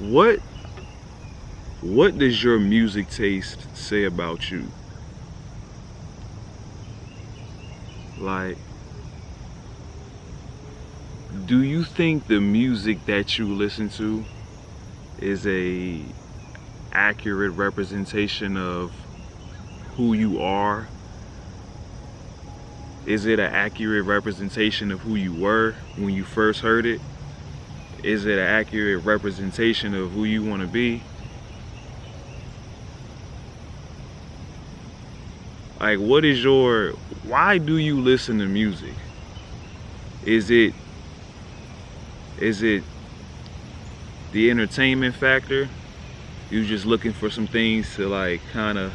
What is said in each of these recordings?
What what does your music taste say about you? Like, do you think the music that you listen to is a accurate representation of who you are? Is it an accurate representation of who you were when you first heard it? Is it an accurate representation of who you want to be? Like, why do you listen to music? Is it the entertainment factor? You just looking for some things to, like, kind of,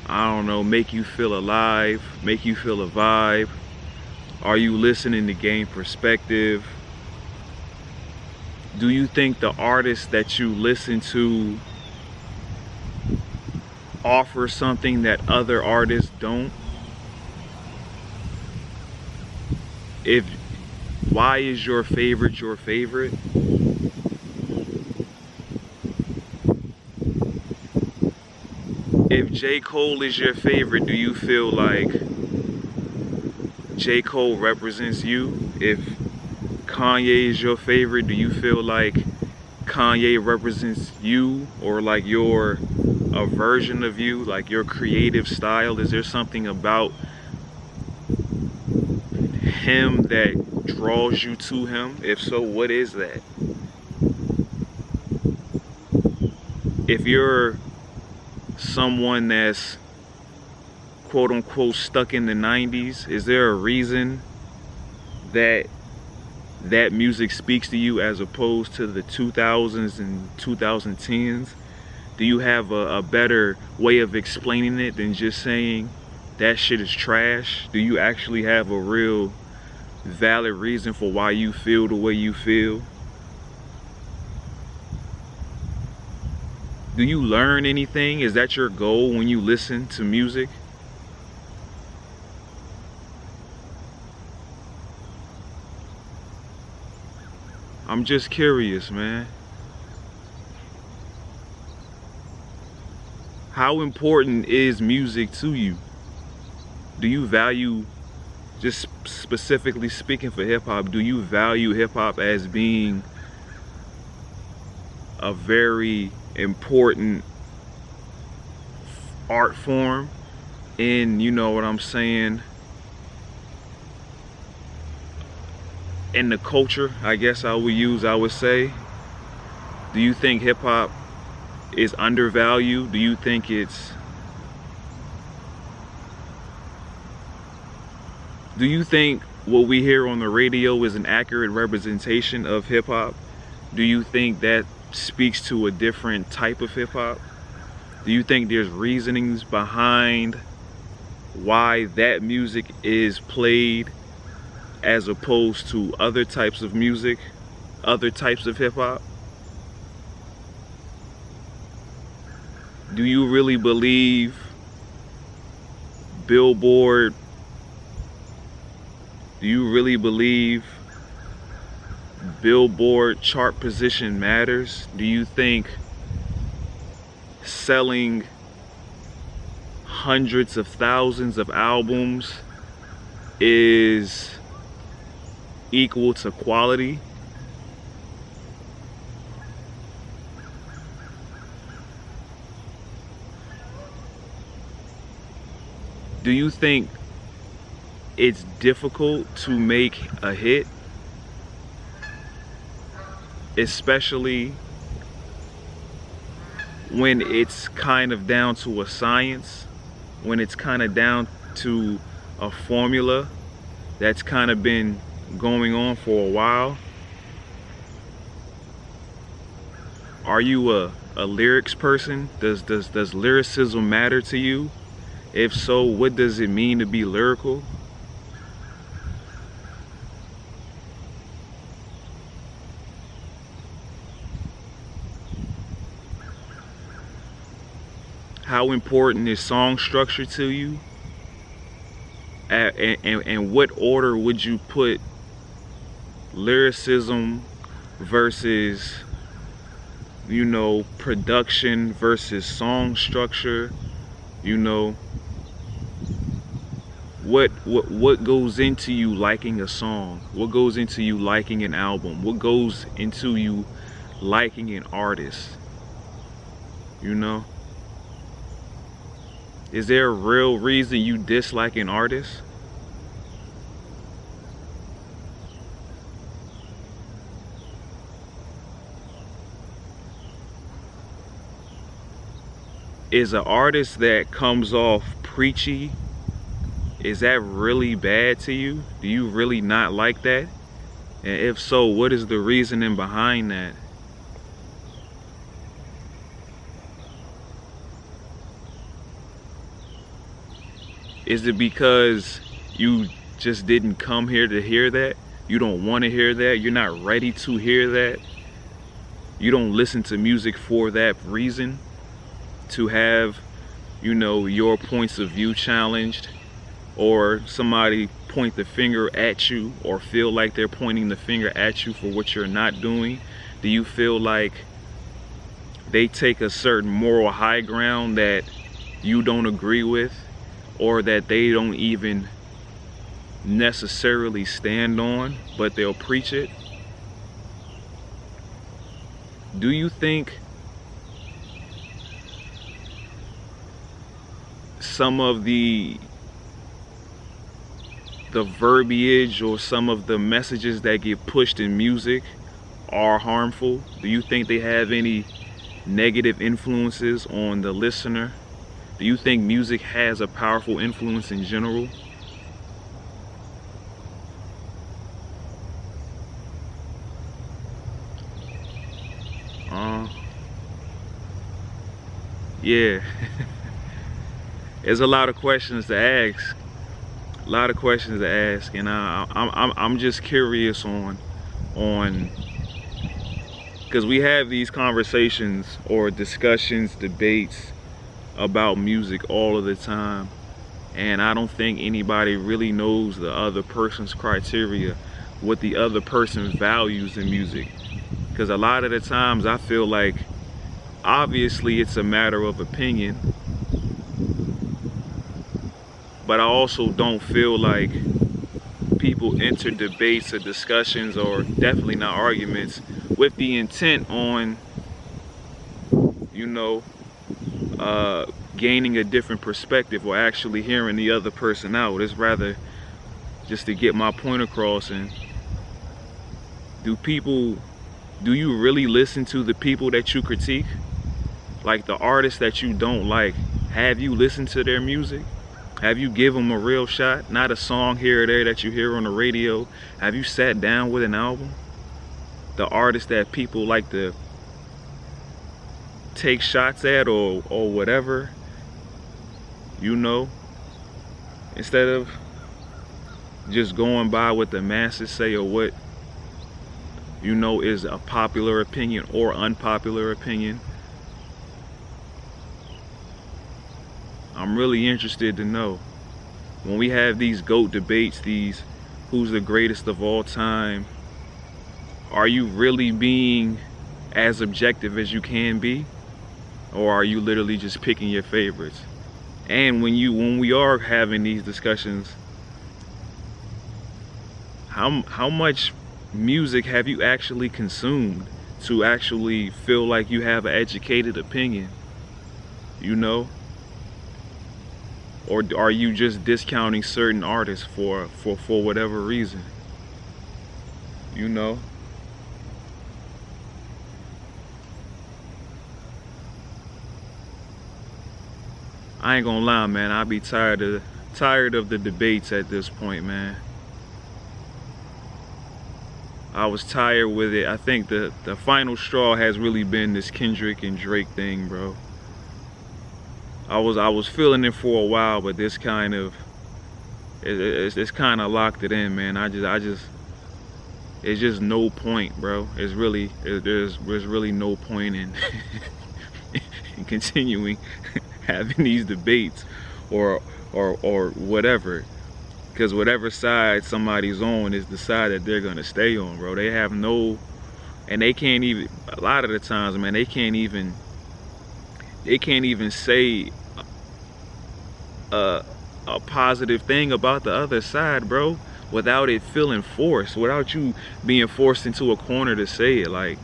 I don't know, make you feel alive, make you feel a vibe? Are you listening to gain perspective? Do you think the artists that you listen to offer something that other artists don't? Why is your favorite your favorite? If J. Cole is your favorite, do you feel like J. Cole represents you? If Kanye is your favorite, do you feel like Kanye represents you, or like a version of you, like your creative style? Is there something about him that draws you to him? If so, what is that? If you're someone that's quote unquote stuck in the 90s, is there a reason that music speaks to you as opposed to the 2000s and 2010s? Do you have a better way of explaining it than just saying that shit is trash? Do you actually have a real valid reason for why you feel the way you feel? Do you learn anything? Is that your goal when you listen to music? I'm just curious, man. How important is music to you? Do you value, just specifically speaking for hip hop, do you value hip hop as being a very important art form in, you know what I'm saying, in the culture, I guess I would say? Do you think hip hop is undervalued? Do you think do you think what we hear on the radio is an accurate representation of hip hop? Do you think that speaks to a different type of hip hop? Do you think there's reasonings behind why that music is played as opposed to other types of music, other types of hip hop? Do you really believe Billboard? Do you really believe Billboard chart position matters? Do you think selling hundreds of thousands of albums is equal to quality? Do you think it's difficult to make a hit, especially when it's kind of down to a science, when it's kind of down to a formula that's kind of been going on for a while? Are you a lyrics person? Does lyricism matter to you? If so, what does it mean to be lyrical? How important is song structure to you? And what order would you put lyricism versus you know, production versus song structure, you know, what goes into you liking a song? What goes into you liking an album? What goes into you liking an artist? You know? Is there a real reason you dislike an artist? Is an artist that comes off preachy, is that really bad to you? Do you really not like that? And if so, what is the reasoning behind that? Is it because you just didn't come here to hear that? You don't want to hear that? You're not ready to hear that? You don't listen to music for that reason? To have, you know, your points of view challenged, or somebody point the finger at you, or feel like they're pointing the finger at you for what you're not doing? Do you feel like they take a certain moral high ground that you don't agree with, or that they don't even necessarily stand on, but they'll preach it? Do you think some of the verbiage or some of the messages that get pushed in music are harmful? Do you think they have any negative influences on the listener? Do you think music has a powerful influence in general? Yeah. There's a lot of questions to ask. A lot of questions to ask, and I'm just curious on because we have these conversations or discussions, debates about music all of the time, and I don't think anybody really knows the other person's criteria, what the other person values in music. Because a lot of the times I feel like obviously it's a matter of opinion, but I also don't feel like people enter debates or discussions, or definitely not arguments, with the intent on, you know, gaining a different perspective or actually hearing the other person out. It's rather just to get my point across. And do you really listen to the people that you critique? Like the artists that you don't like, have you listened to their music? Have you given them a real shot? Not a song here or there that you hear on the radio. Have you sat down with an album? The artists that people like to take shots at or whatever, you know, instead of just going by what the masses say or what, you know, is a popular opinion or unpopular opinion. I'm really interested to know, when we have these GOAT debates, these who's the greatest of all time, are you really being as objective as you can be? Or are you literally just picking your favorites? And when we are having these discussions, how much music have you actually consumed to actually feel like you have an educated opinion? You know? Or are you just discounting certain artists for whatever reason? You know? I ain't gonna lie, man. I be tired of the debates at this point, man. I was tired with it. I think the final straw has really been this Kendrick and Drake thing, bro. I was feeling it for a while, but this kind of it's kind of locked it in, man. It's just no point, bro. There's really no point in in continuing having these debates or whatever, because whatever side somebody's on is the side that they're gonna stay on, bro. They have no and they can't even, a lot of the times, man, they can't even say a positive thing about the other side, bro, without it feeling forced, without you being forced into a corner to say it. Like,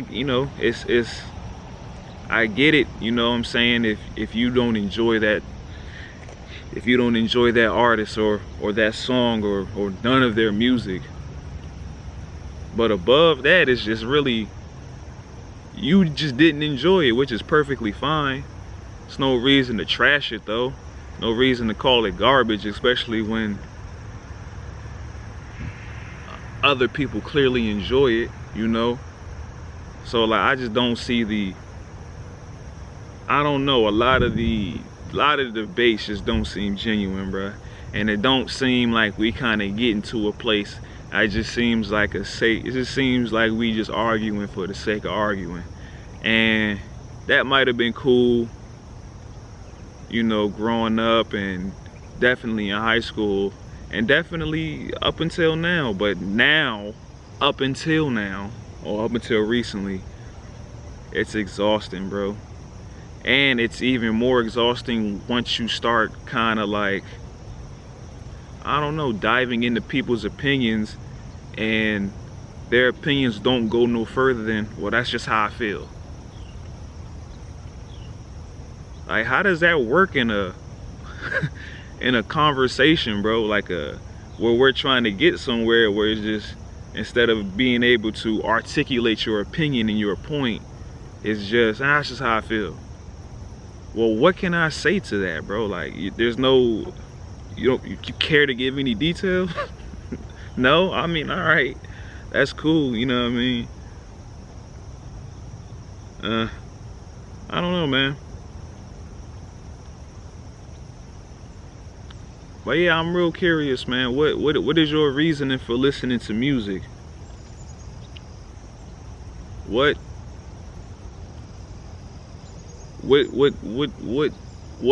you know, it's I get it, you know what I'm saying, if you don't enjoy that, if you don't enjoy that artist or that song or none of their music. But above that, it's just really, you just didn't enjoy it, which is perfectly fine. There's no reason to trash it though. No reason to call it garbage, especially when other people clearly enjoy it, you know? So like, I just don't see the, I don't know, a lot of the debates just don't seem genuine, bruh. And it don't seem like we kind of get into a place, it just seems like it just seems like we just arguing for the sake of arguing. And that might have been cool, you know, growing up, and definitely in high school, and definitely up until now. But now, up until now, or up until recently, it's exhausting, bro. And it's even more exhausting once you start kind of like, I don't know, diving into people's opinions, and their opinions don't go no further than, well, that's just how I feel. Like, how does that work in a in a conversation, bro? Like where we're trying to get somewhere, where it's just, instead of being able to articulate your opinion and your point, it's just, that's just how I feel. Well, what can I say to that, bro? Like, there's no, you care to give any details? No? I mean, all right, that's cool, you know what I mean? I don't know, man. But yeah, I'm real curious, man. What is your reasoning for listening to music? What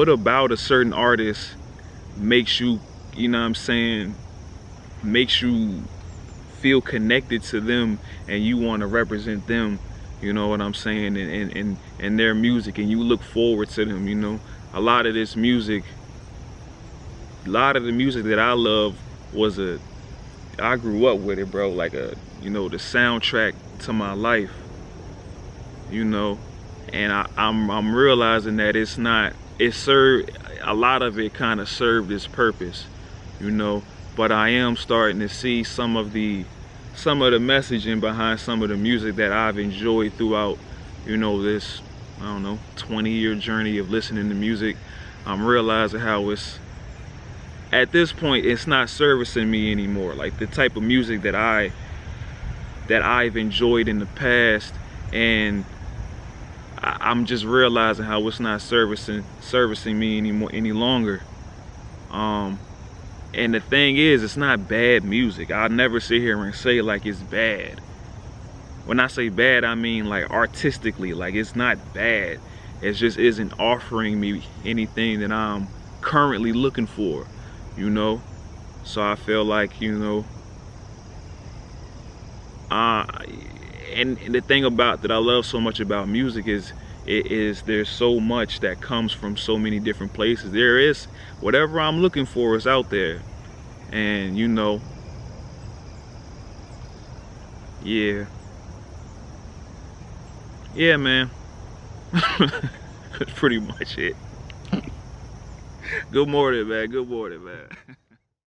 about a certain artist makes you, you know what I'm saying, makes you feel connected to them and you want to represent them, you know what I'm saying, and their music, and you look forward to them, you know? A lot of this music, a lot of the music that I love was I grew up with it, bro, like you know, the soundtrack to my life, you know? And I'm realizing that it's not, it served, a lot of it kind of served its purpose, you know? But I am starting to see some of the messaging behind some of the music that I've enjoyed throughout, you know, this, I don't know, 20-year journey of listening to music. I'm realizing how it's, at this point, it's not servicing me anymore. Like, the type of music that I've enjoyed in the past, and I'm just realizing how it's not servicing me any longer. And the thing is, it's not bad music. I'll never sit here and say like it's bad. When I say bad, I mean like artistically, like it's not bad. It just isn't offering me anything that I'm currently looking for, you know? So I feel like, you know, and the thing about that I love so much about music is there's so much that comes from so many different places. There is, whatever I'm looking for is out there. And you know, yeah, man. That's pretty much it. Good morning, man. Good morning, man.